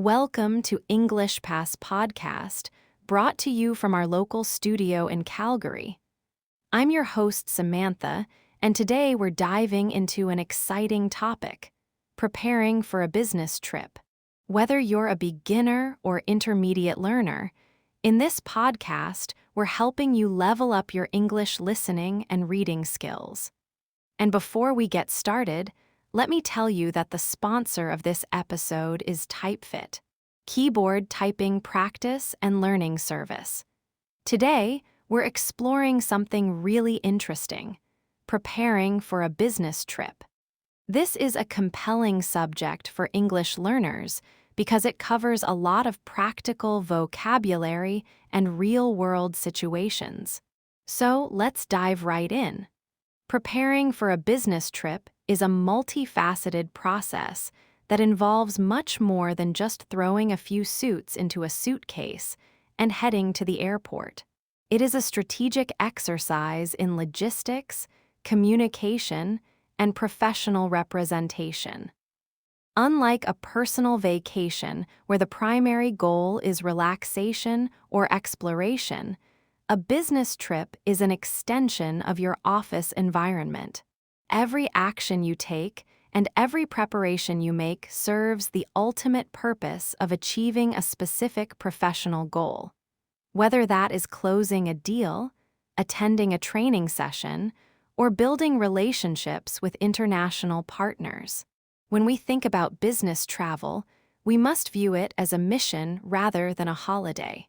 Welcome to EnglishPass Podcast, brought to you from our local studio in Calgary. I'm your host, Samantha, and today we're diving into an exciting topic: preparing for a business trip. Whether you're a beginner or intermediate learner, in this podcast, we're helping you level up your English listening and reading skills. And before we get started, let me tell you that the sponsor of this episode is TypeFit, keyboard typing practice and learning service. Today, we're exploring something really interesting: preparing for a business trip. This is a compelling subject for English learners because it covers a lot of practical vocabulary and real-world situations. So let's dive right in. Preparing for a business trip is a multifaceted process that involves much more than just throwing a few suits into a suitcase and heading to the airport. It is a strategic exercise in logistics, communication, and professional representation. Unlike a personal vacation where the primary goal is relaxation or exploration, a business trip is an extension of your office environment. Every action you take and every preparation you make serves the ultimate purpose of achieving a specific professional goal. Whether that is closing a deal, attending a training session, or building relationships with international partners. When we think about business travel, we must view it as a mission rather than a holiday.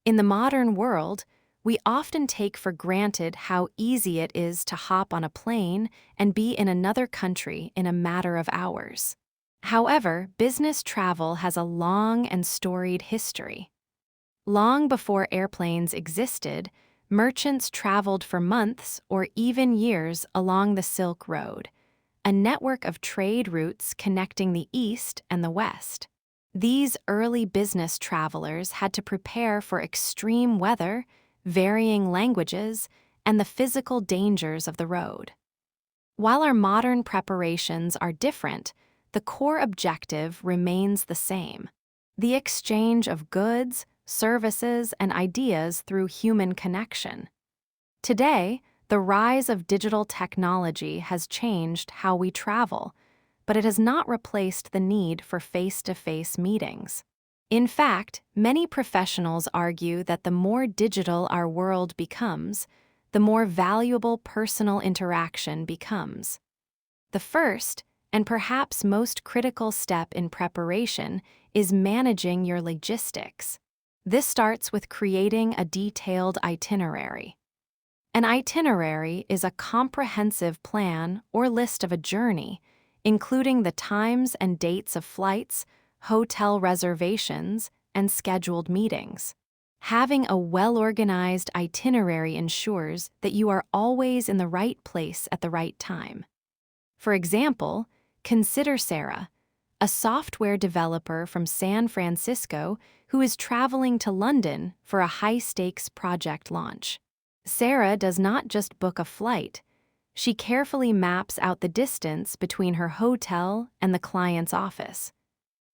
In the modern world, we often take for granted how easy it is to hop on a plane and be in another country in a matter of hours. However, business travel has a long and storied history. Long before airplanes existed, merchants traveled for months or even years along the Silk Road, a network of trade routes connecting the East and the West. These early business travelers had to prepare for extreme weather, varying languages, and the physical dangers of the road. While our modern preparations are different, the core objective remains the same: the exchange of goods, services, and ideas through human connection. Today, the rise of digital technology has changed how we travel, but it has not replaced the need for face-to-face meetings. In fact, many professionals argue that the more digital our world becomes, the more valuable personal interaction becomes. The first, and perhaps most critical step in preparation, is managing your logistics. This starts with creating a detailed itinerary. An itinerary is a comprehensive plan or list of a journey, including the times and dates of flights, hotel reservations, and scheduled meetings. Having a well-organized itinerary ensures that you are always in the right place at the right time. For example, consider Sarah, a software developer from San Francisco who is traveling to London for a high-stakes project launch. Sarah does not just book a flight. She carefully maps out the distance between her hotel and the client's office.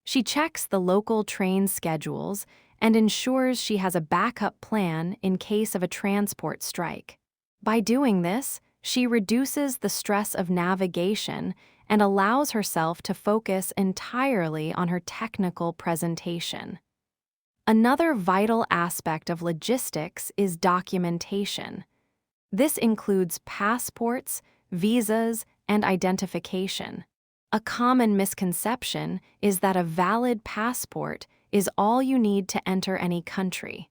She checks the local train schedules and ensures she has a backup plan in case of a transport strike. By doing this, she reduces the stress of navigation and allows herself to focus entirely on her technical presentation. Another vital aspect of logistics is documentation. This includes passports, visas, and identification. A common misconception is that a valid passport is all you need to enter any country.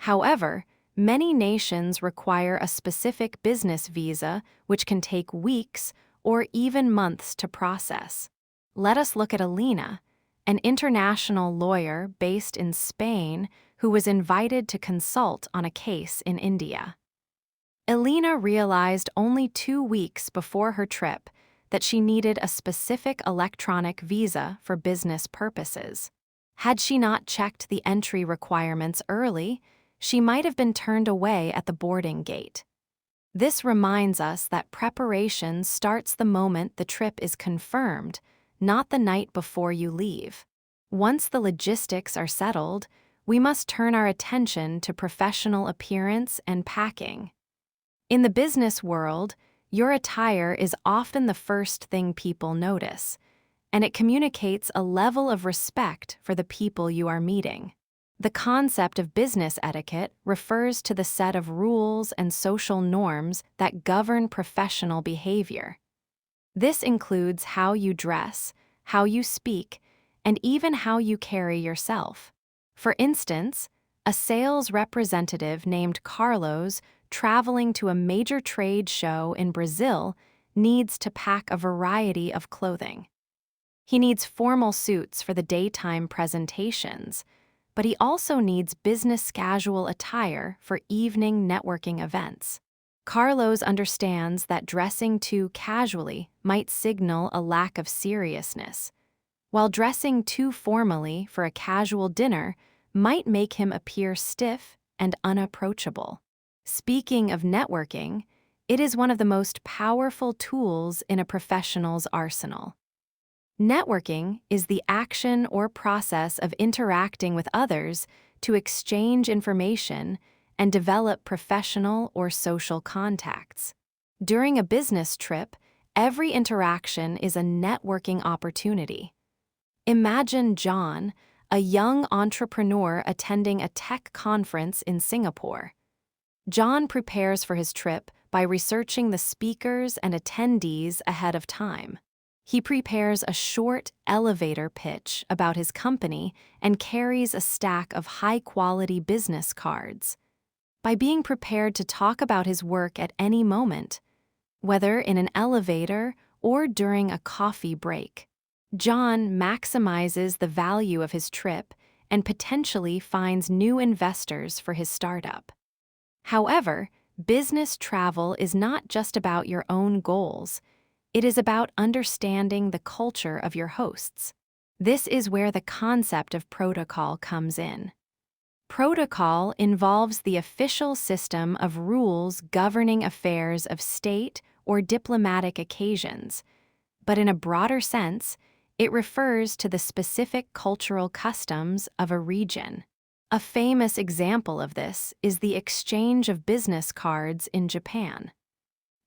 However, many nations require a specific business visa, which can take weeks or even months to process. Let us look at Alina, an international lawyer based in Spain who was invited to consult on a case in India. Alina realized only 2 weeks before her trip that she needed a specific electronic visa for business purposes. Had she not checked the entry requirements early, she might have been turned away at the boarding gate. This reminds us that preparation starts the moment the trip is confirmed, not the night before you leave. Once the logistics are settled, we must turn our attention to professional appearance and packing. In the business world, your attire is often the first thing people notice, and it communicates a level of respect for the people you are meeting. The concept of business etiquette refers to the set of rules and social norms that govern professional behavior. This includes how you dress, how you speak, and even how you carry yourself. For instance, a sales representative named Carlos traveling to a major trade show in Brazil needs to pack a variety of clothing. He needs formal suits for the daytime presentations, but he also needs business casual attire for evening networking events. Carlos understands that dressing too casually might signal a lack of seriousness, while dressing too formally for a casual dinner might make him appear stiff and unapproachable. Speaking of networking, it is one of the most powerful tools in a professional's arsenal. Networking is the action or process of interacting with others to exchange information and develop professional or social contacts. During a business trip, every interaction is a networking opportunity. Imagine John, a young entrepreneur attending a tech conference in Singapore. John prepares for his trip by researching the speakers and attendees ahead of time. He prepares a short elevator pitch about his company and carries a stack of high-quality business cards. By being prepared to talk about his work at any moment, whether in an elevator or during a coffee break, John maximizes the value of his trip and potentially finds new investors for his startup. However, business travel is not just about your own goals. It is about understanding the culture of your hosts. This is where the concept of protocol comes in. Protocol involves the official system of rules governing affairs of state or diplomatic occasions, but in a broader sense, it refers to the specific cultural customs of a region. A famous example of this is the exchange of business cards in Japan.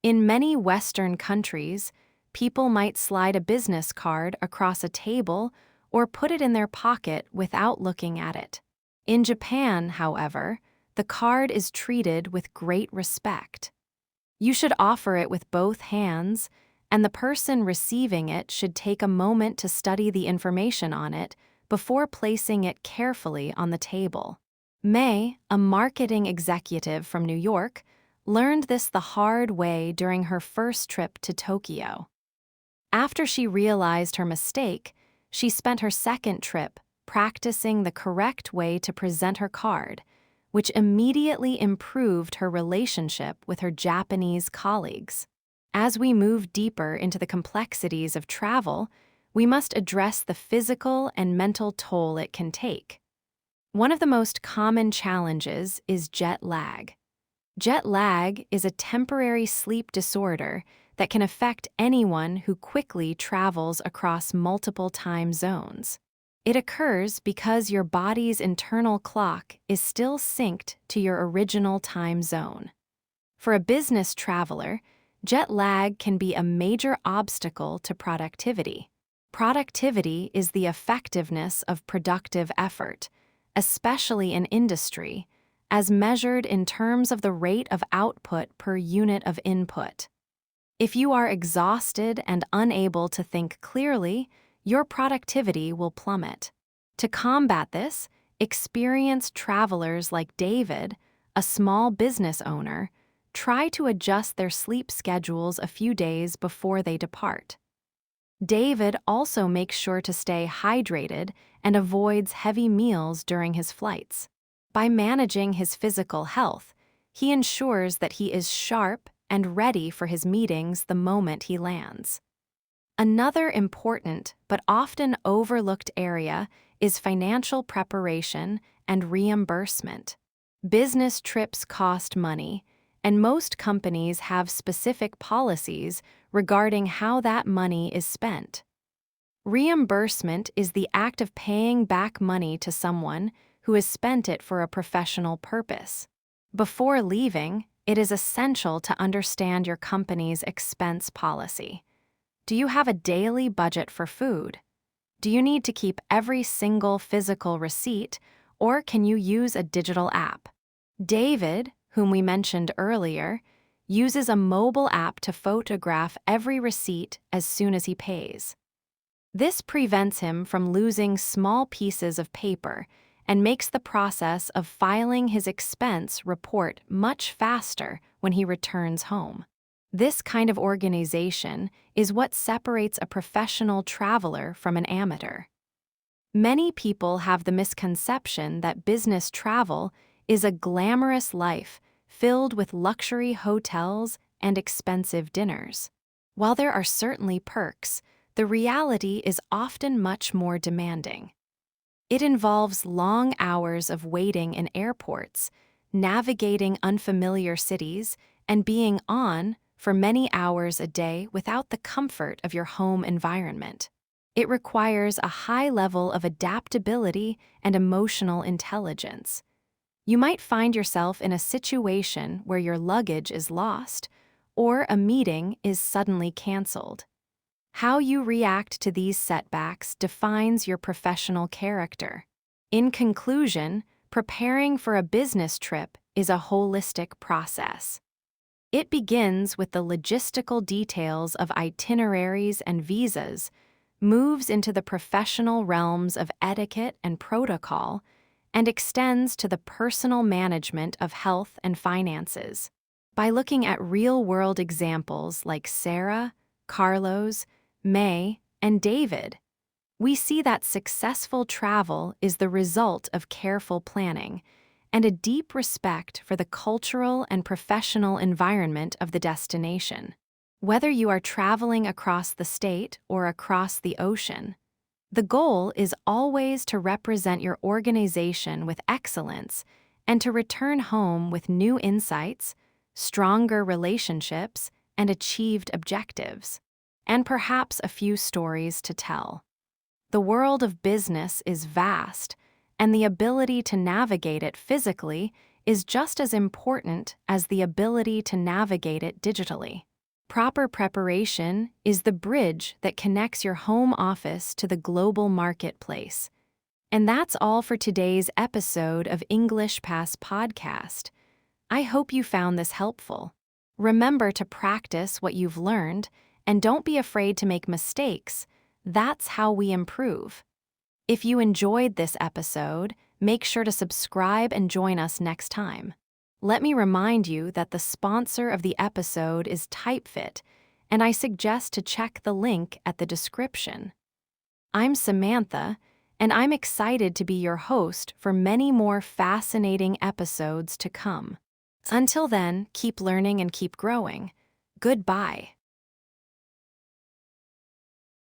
In many Western countries, people might slide a business card across a table or put it in their pocket without looking at it. In Japan, however, the card is treated with great respect. You should offer it with both hands, and the person receiving it should take a moment to study the information on it before placing it carefully on the table. May, a marketing executive from New York, learned this the hard way during her first trip to Tokyo. After she realized her mistake, she spent her second trip practicing the correct way to present her card, which immediately improved her relationship with her Japanese colleagues. As we move deeper into the complexities of travel, we must address the physical and mental toll it can take. One of the most common challenges is jet lag. Jet lag is a temporary sleep disorder that can affect anyone who quickly travels across multiple time zones. It occurs because your body's internal clock is still synced to your original time zone. For a business traveler, jet lag can be a major obstacle to productivity. Productivity is the effectiveness of productive effort, especially in industry, as measured in terms of the rate of output per unit of input. If you are exhausted and unable to think clearly, your productivity will plummet. To combat this, experienced travelers like David, a small business owner, try to adjust their sleep schedules a few days before they depart. David also makes sure to stay hydrated and avoids heavy meals during his flights. By managing his physical health, he ensures that he is sharp and ready for his meetings the moment he lands. Another important but often overlooked area is financial preparation and reimbursement. Business trips cost money, and most companies have specific policies regarding how that money is spent. Reimbursement is the act of paying back money to someone who has spent it for a professional purpose. Before leaving, it is essential to understand your company's expense policy. Do you have a daily budget for food? Do you need to keep every single physical receipt, or can you use a digital app? David, whom we mentioned earlier, uses a mobile app to photograph every receipt as soon as he pays. This prevents him from losing small pieces of paper and makes the process of filing his expense report much faster when he returns home. This kind of organization is what separates a professional traveler from an amateur. Many people have the misconception that business travel is a glamorous life filled with luxury hotels and expensive dinners. While there are certainly perks, the reality is often much more demanding. It involves long hours of waiting in airports, navigating unfamiliar cities, and being on for many hours a day without the comfort of your home environment. It requires a high level of adaptability and emotional intelligence. You might find yourself in a situation where your luggage is lost, or a meeting is suddenly canceled. How you react to these setbacks defines your professional character. In conclusion, preparing for a business trip is a holistic process. It begins with the logistical details of itineraries and visas, moves into the professional realms of etiquette and protocol, and extends to the personal management of health and finances. By looking at real-world examples like Sarah, Carlos, May, and David, we see that successful travel is the result of careful planning and a deep respect for the cultural and professional environment of the destination. Whether you are traveling across the state or across the ocean, the goal is always to represent your organization with excellence and to return home with new insights, stronger relationships, and achieved objectives, and perhaps a few stories to tell. The world of business is vast, and the ability to navigate it physically is just as important as the ability to navigate it digitally. Proper preparation is the bridge that connects your home office to the global marketplace. And that's all for today's episode of EnglishPass Podcast. I hope you found this helpful. Remember to practice what you've learned, and don't be afraid to make mistakes. That's how we improve. If you enjoyed this episode, make sure to subscribe and join us next time. Let me remind you that the sponsor of the episode is TypeFit, and I suggest to check the link at the description. I'm Samantha, and I'm excited to be your host for many more fascinating episodes to come. Until then, keep learning and keep growing. Goodbye.